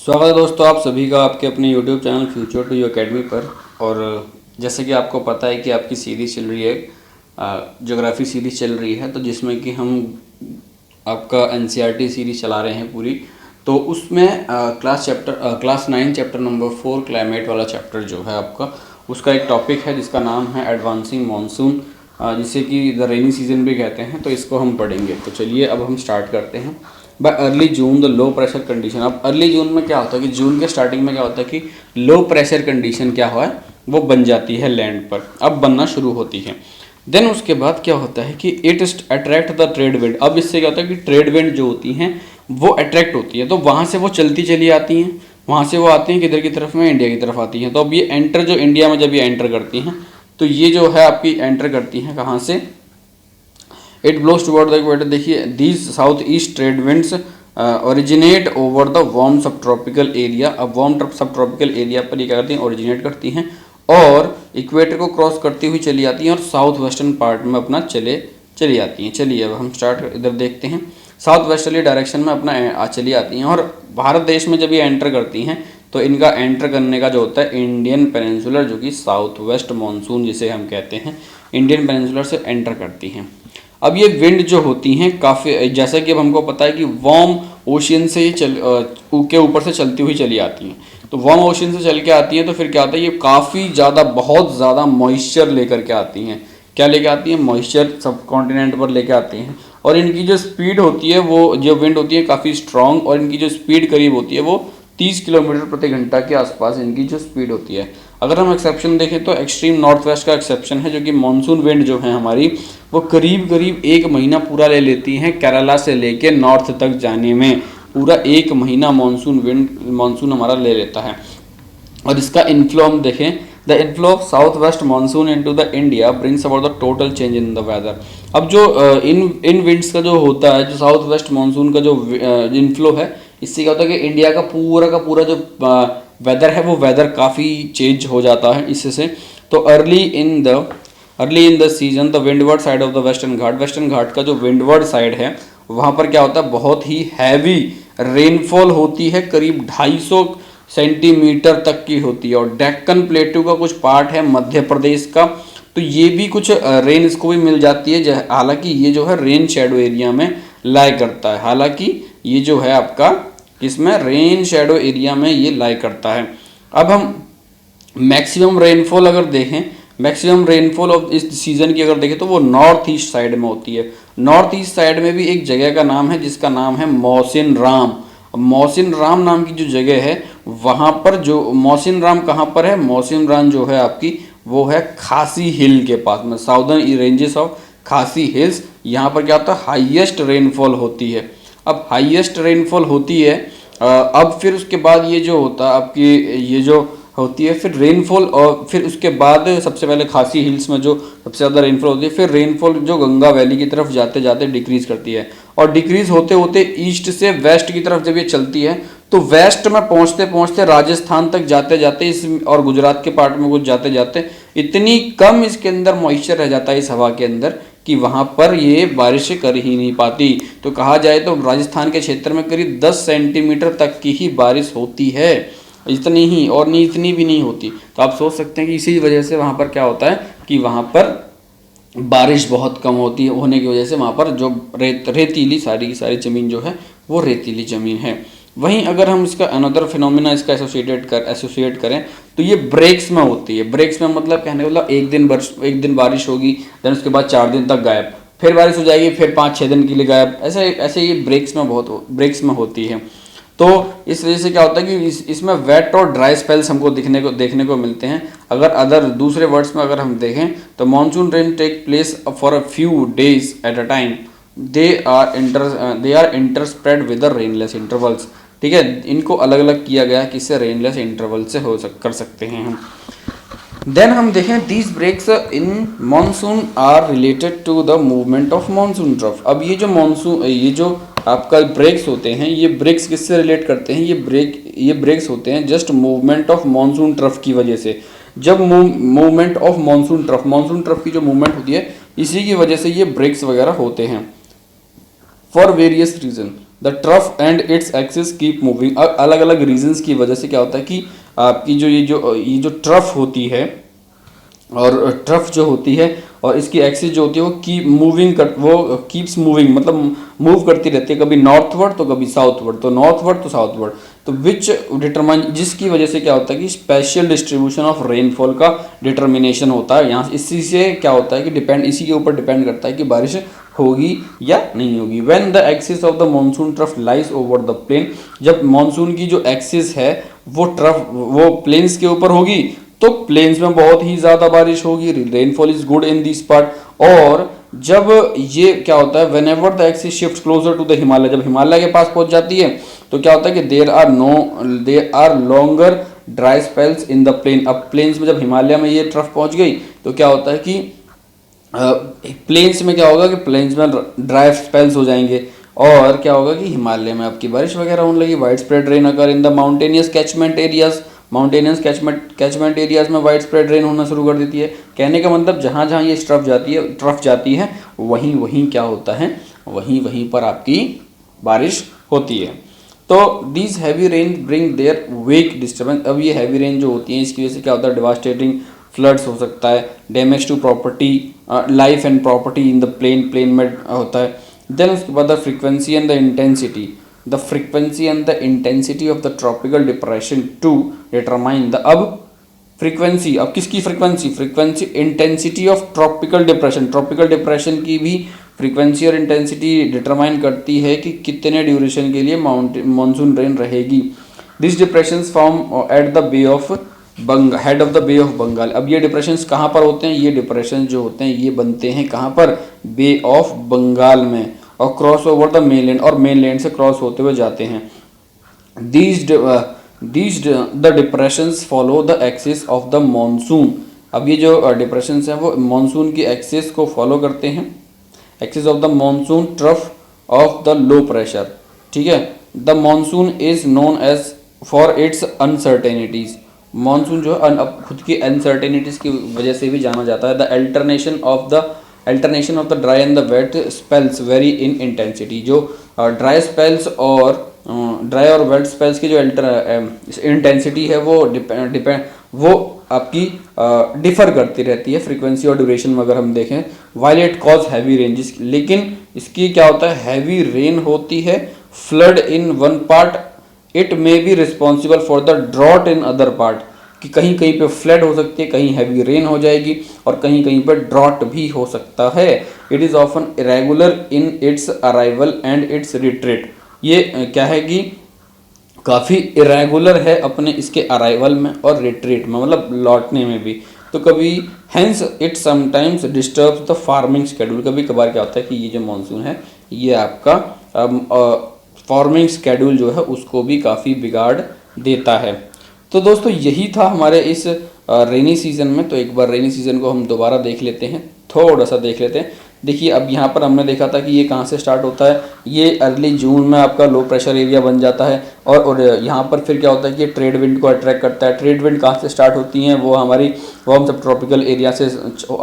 स्वागत है दोस्तों आप सभी का आपके अपने YouTube channel Future To You Academy पर। और जैसे कि आपको पता है कि आपकी सीरीज़ चल रही है, ज्योग्राफी सीरीज़ चल रही है, तो जिसमें कि हम आपका एनसीईआरटी सीरीज़ चला रहे हैं पूरी। तो उसमें क्लास 9 चैप्टर नंबर 4 क्लाइमेट वाला चैप्टर जो है आपका, उसका एक टॉपिक है जिसका नाम है एडवांसिंग मानसून, जिसे कि द रेनी सीजन भी कहते हैं। तो इसको हम पढ़ेंगे। तो चलिए अब हम स्टार्ट करते हैं। Bye early June the low pressure condition. अब अर्ली जून में क्या होता है कि जून के स्टार्टिंग में क्या होता है कि लो प्रेशर कंडीशन क्या हुआ है, वो बन जाती है लैंड पर, अब बनना शुरू होती है। देन उसके बाद क्या होता है कि it attract the trade wind. अब इससे क्या होता है कि ट्रेड विंड जो होती हैं वो अट्रैक्ट होती है, तो वहाँ से वो चलती चली आती हैं। वहाँ से वो आती हैं किधर की तरफ में, इंडिया की तरफ आती हैं। तो अब ये एंटर जो इंडिया में जब ये एंटर करती हैं, तो ये जो है आपकी एंटर करती हैं कहाँ से, it blows toward the equator. देखिए these south east trade winds originate over the warm sub tropical area. अब वार्म सब ट्रॉपिकल एरिया पर ये क्या करती हैं, ओरिजिनेट करती हैं और इक्वेटर को क्रॉस करती हुई चली आती हैं और साउथ वेस्टर्न पार्ट में अपना चली आती हैं। चलिए अब हम स्टार्ट इधर देखते हैं। साउथ वेस्टर्ली डायरेक्शन में अपना चली आती हैं और भारत देश में जब ये एंटर करती हैं तो इनका एंटर करने का जो होता है इंडियन पेनिनसुलर, जो कि साउथ वेस्ट मानसून जिसे हम कहते हैं, इंडियन पेनिनसुलर से एंटर करती हैं। अब ये विंड जो होती हैं काफ़ी, जैसा कि अब हमको पता है कि वार्म ओशियन से ही के ऊपर से चलती हुई चली आती हैं। तो वार्म ओशियन से चल के आती हैं तो फिर क्या होता है, ये काफ़ी ज़्यादा बहुत ज़्यादा मॉइस्चर लेकर के आती हैं। क्या लेके आती हैं, मॉइस्चर सब कॉन्टिनेंट पर लेके आती हैं। और इनकी जो स्पीड होती है, वो जो विंड होती है काफ़ी स्ट्रॉन्ग, और इनकी जो स्पीड करीब होती है वो 30 किलोमीटर प्रति घंटा के आसपास इनकी जो स्पीड होती है। अगर हम एक्सेप्शन देखें तो एक्सट्रीम नॉर्थ वेस्ट का एक्सेप्शन है, जो कि मानसून विंड जो है हमारी, वो करीब करीब 1 महीना पूरा ले लेती हैं केरला से लेके नॉर्थ तक जाने में। पूरा 1 महीना मानसून हमारा ले लेता है। और इसका इन्फ्लो हम देखें, the inflow of south west monsoon into the India brings about the total change in the weather. अब जो इन विंड्स का जो होता है, जो साउथ वेस्ट मानसून का जो इन्फ्लो है, इससे क्या होता है कि इंडिया का पूरा जो वेदर है, वो वेदर काफ़ी चेंज हो जाता है इससे। तो early in the season the windward side of the western Ghat का जो विंडवर्ड साइड है, वहाँ पर क्या होता है, बहुत ही हैवी रेनफॉल होती है, करीब 250 सेंटीमीटर तक की होती है। और डेक्कन प्लेटू का कुछ पार्ट है मध्य प्रदेश का, तो ये भी कुछ रेन इसको भी मिल जाती है। हालांकि ये जो है रेन शेडो एरिया में लाई करता है, हालांकि ये जो है आपका इसमें रेन शेडो एरिया में ये लाई करता है। अब हम मैक्सिमम रेनफॉल अगर देखें, मैक्सिमम रेनफॉल ऑफ इस सीजन की अगर देखें तो वो नॉर्थ ईस्ट साइड में होती है। नॉर्थ ईस्ट साइड में भी एक जगह का नाम है जिसका नाम है मोहसिन राम। मोहसिन राम नाम की जो जगह है, वहाँ पर जो मोहसिन राम कहाँ पर है, मोहसिन राम जो है आपकी वो है खासी हिल के पास में, साउदर्न रेंजेस ऑफ खासी हिल्स। यहाँ पर क्या होता है, हाईएस्ट रेनफॉल होती है। अब हाईएस्ट रेनफॉल होती है, अब फिर उसके बाद ये जो होता है आपकी, ये जो होती है फिर रेनफॉल, और फिर उसके बाद सबसे पहले खासी हिल्स में जो सबसे ज़्यादा रेनफॉल होती है, फिर रेनफॉल जो गंगा वैली की तरफ जाते जाते डिक्रीज करती है। और डिक्रीज होते होते ईस्ट से वेस्ट की तरफ जब ये चलती है, तो वेस्ट में पहुंचते पहुंचते राजस्थान तक जाते जाते इस और गुजरात के पार्ट में कुछ जाते जाते इतनी कम इसके अंदर मॉइस्चर रह जाता है इस हवा के अंदर कि वहाँ पर ये बारिश कर ही नहीं पाती। तो कहा जाए तो राजस्थान के क्षेत्र में करीब 10 सेंटीमीटर तक की ही बारिश होती है, इतनी ही, और नहीं इतनी भी नहीं होती। तो आप सोच सकते हैं कि इसी वजह से वहाँ पर क्या होता है कि वहाँ पर बारिश बहुत कम होती है, होने की वजह से वहाँ पर जो रेतीली सारी की सारी ज़मीन जो है वो रेतीली ज़मीन है। वहीं अगर हम इसका अनदर फिनोमिना इसका एसोसिएट करें तो ये ब्रेक्स में होती है। ब्रेक्स में मतलब कहने का मतलब एक दिन बारिश होगी, देन उसके बाद 4 दिन तक गायब, फिर बारिश हो जाएगी, फिर 5-6 दिन के लिए गायब, ऐसे ये ब्रेक्स में होती है। तो इस वजह से क्या होता है कि इसमें वेट और ड्राई स्पेल्स हमको देखने को मिलते हैं। अगर दूसरे वर्ड्स में अगर हम देखें तो monsoon rain take place for a few days at a time, they are interspread with the rainless intervals. ठीक है, इनको अलग अलग किया गया कि इससे रेनलेस इंटरवल से कर सकते हैं हम। देन हम देखें these breaks in monsoon are related to the movement of monsoon trough. अब ये जो आपका ब्रेक्स होते हैं, ये ब्रेक्स किससे रिलेट करते हैं, ये ब्रेक्स होते हैं just movement of monsoon trough की वजह से। जब मूवमेंट ऑफ मानसून ट्रफ की जो मूवमेंट होती है, इसी की वजह से ये ब्रेक्स वगैरह होते हैं। For various reason, the trough and its axis keep moving. अलग अलग रीजंस की वजह से क्या होता है कि आपकी जो ये जो ट्रफ होती है और ट्रफ जो होती है और इसकी एक्सिस जो होती है वो कीप मूविंग कर वो कीप्स मूविंग मतलब मूव करती रहती है, कभी नॉर्थवर्ड तो कभी साउथवर्ड, तो नॉर्थवर्ड तो साउथवर्ड, तो विच डिटरमाइन, जिसकी वजह से क्या होता है कि स्पेशल डिस्ट्रीब्यूशन ऑफ रेनफॉल का डिटर्मिनेशन होता है यहाँ। इसी से क्या होता है कि डिपेंड, इसी के ऊपर डिपेंड करता है कि बारिश होगी या नहीं होगी। When the axis of the monsoon trough lies over the plain, जब मॉनसून की जो एक्सिस है वो ट्रफ वो प्लेन्स के ऊपर होगी तो प्लेन्स में बहुत ही ज्यादा बारिश होगी, rainfall is good in this part. और जब ये क्या होता है, whenever the axis shift closer to the Himalaya, जब हिमालय के पास पहुंच जाती है तो क्या होता है कि there are longer dry spells in the plain. अब प्लेन्स में जब हिमालय में ये ट्रफ पहुंच गई तो क्या होता है कि प्लेन्स में क्या होगा कि प्लेन्स में ड्राई स्पेल्स हो जाएंगे और क्या होगा कि हिमालय में आपकी बारिश वगैरह होने लगी। Wide spread rain occur in the mountainous catchment areas, mountainous catchment areas में वाइड स्प्रेड रेन होना शुरू कर देती है। कहने का मतलब जहाँ जहाँ ये ट्रफ जाती है वहीं वहीं क्या होता है, वहीं वहीं पर आपकी बारिश होती है। तो these heavy rain bring their wake disturbance. अब ये हैवी रेन जो होती है इसकी वजह से क्या होता है, डिवास्टेटिंग फ्लड्स हो सकता है, damage to property, life and property in the plain में होता है। देन उसके बाद the frequency and the intensity, the frequency and the intensity of the tropical depression to determine the, अब frequency, अब किसकी frequency intensity of tropical depression की भी frequency और intensity determine करती है कि कितने duration के लिए monsoon rain रहेगी। These depressions form at the bay of head of the bay of Bengal. अब ये डिप्रेशंस कहाँ पर होते हैं, ये डिप्रेशन जो होते हैं ये बनते हैं कहाँ पर, बे ऑफ बंगाल में, और क्रॉस ओवर द मेनलैंड, और मेनलैंड से क्रॉस होते हुए जाते हैं। These the depressions follow the axis of the monsoon. अब ये जो डिप्रेशंस हैं वो मॉनसून की एक्सिस को फॉलो करते हैं, axis of the monsoon trough of the low pressure, ठीक है। The monsoon is known as for its uncertainties, monsoon जो है खुद की अनसर्टेनिटीज की वजह से भी जाना जाता है। The alternation of the dry and the wet spells vary in intensity, जो ड्राई स्पेल्स और ड्राई और वेट स्पेल्स की जो इंटेंसिटी है वो वो आपकी डिफर करती रहती है फ्रीक्वेंसी और ड्यूरेशन में अगर हम देखें। While it cause heavy rain, लेकिन इसकी क्या होता है, हैवी रेन होती है, flood in one part, it may be responsible for the drought in other part, कि कहीं कहीं पे फ्लड हो सकती है, कहीं हैवी रेन हो जाएगी और कहीं कहीं पर ड्रॉट भी हो सकता है। It is often irregular in its arrival and it's retreat, ये क्या है कि काफ़ी इरेगुलर है अपने इसके अराइवल में और रिट्रीट में, मतलब लौटने में भी। तो कभी hence it sometimes disturbs the farming schedule, कभी कभार क्या होता है कि ये जो मानसून है ये आपका फार्मिंग शेड्यूल जो है उसको भी काफ़ी बिगाड़ देता है। तो दोस्तों यही था हमारे इस रेनी सीज़न में। तो एक बार रेनी सीज़न को हम दोबारा देख लेते हैं, थोड़ा सा देख लेते हैं। देखिए अब यहाँ पर हमने देखा था कि ये कहाँ से स्टार्ट होता है, ये अर्ली जून में आपका लो प्रेशर एरिया बन जाता है और यहाँ पर फिर क्या होता है कि ट्रेड विंड को अट्रैक्ट करता है। ट्रेड विंड कहाँ से स्टार्ट होती हैं, वो हम सब ट्रॉपिकल एरिया से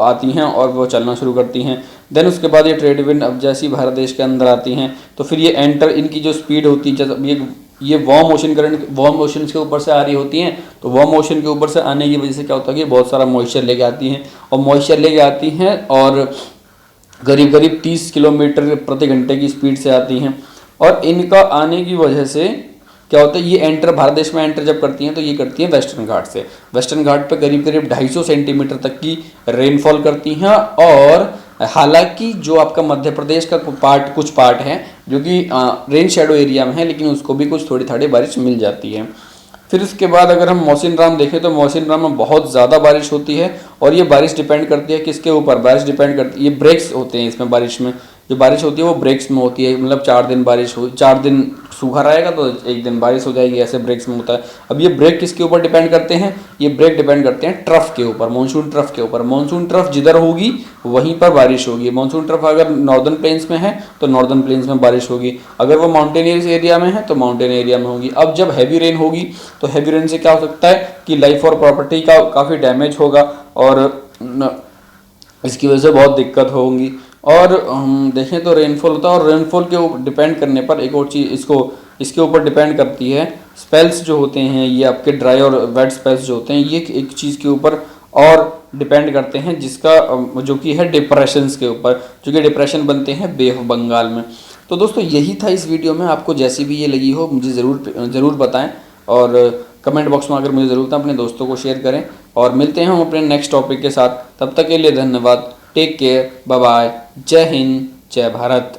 आती हैं और वो चलना शुरू करती हैं। देन उसके बाद ये ट्रेड विंड अब जैसे ही भारत देश के अंदर आती हैं तो फिर ये एंटर, इनकी जो स्पीड होती है, जैसे ये warm ocean current warm ocean के ऊपर से आ रही होती हैं, तो वार्म ओशन के ऊपर से आने की वजह से क्या होता है कि बहुत सारा मॉइस्चर लेके आती हैं और मॉइस्चर लेके आती हैं और करीब करीब 30 किलोमीटर प्रति घंटे की स्पीड से आती हैं। और इनका आने की वजह से क्या होता है, ये एंटर भारत देश में एंटर जब करती हैं तो ये करती हैं वेस्टर्न घाट से। वेस्टर्न घाट पे करीब करीब 250 सेंटीमीटर तक की रेनफॉल करती हैं। और हालांकि जो आपका मध्य प्रदेश का कुछ पार्ट है जो कि रेन शेडो एरिया में है, लेकिन उसको भी कुछ थोड़ी थोड़ी बारिश मिल जाती है। फिर उसके बाद अगर हम मौसिनराम देखें तो मौसिनराम में बहुत ज़्यादा बारिश होती है और ये बारिश डिपेंड करती है किसके ऊपर, बारिश डिपेंड करती है, ये ब्रेक्स होते हैं इसमें, बारिश में जो बारिश होती है वो ब्रेक्स में होती है, मतलब 4 दिन बारिश हो, 4 दिन सूखा रहेगा तो 1 दिन बारिश हो जाएगी, ऐसे ब्रेक्स में होता है। अब ये ब्रेक किसके ऊपर डिपेंड करते हैं, ये ब्रेक डिपेंड करते हैं ट्रफ के ऊपर, मानसून ट्रफ के ऊपर। मानसून ट्रफ जिधर होगी वहीं पर बारिश होगी। मानसून ट्रफ अगर नॉर्दर्न प्लेन्स में है तो नॉर्दर्न प्लेन्स में बारिश होगी, अगर वो माउंटेनियस एरिया में है तो माउंटेन एरिया में होगी। अब जब हैवी रेन होगी तो हैवी रेन से क्या हो सकता है कि लाइफ और प्रॉपर्टी का काफ़ी डैमेज होगा और इसकी वजह से बहुत दिक्कत होगी। और हम देखें तो रेनफॉल होता है, और रेनफॉल के ऊपर डिपेंड करने पर एक और चीज़ इसके ऊपर डिपेंड करती है, स्पेल्स जो होते हैं ये आपके ड्राई और वेट स्पेल्स जो होते हैं ये एक चीज़ के ऊपर और डिपेंड करते हैं, जिसका जो कि है डिप्रेशंस के ऊपर, जो कि डिप्रेशन बनते हैं बे ऑफ बंगाल में। तो दोस्तों यही था इस वीडियो में, आपको जैसी भी ये लगी हो मुझे ज़रूर बताएं, और कमेंट बॉक्स में अगर मुझे ज़रूरत है अपने दोस्तों को शेयर करें, और मिलते हैं हम अपने नेक्स्ट टॉपिक के साथ। तब तक के लिए धन्यवाद, टेक केयर, बाय बाय, जय हिंद, जय भारत।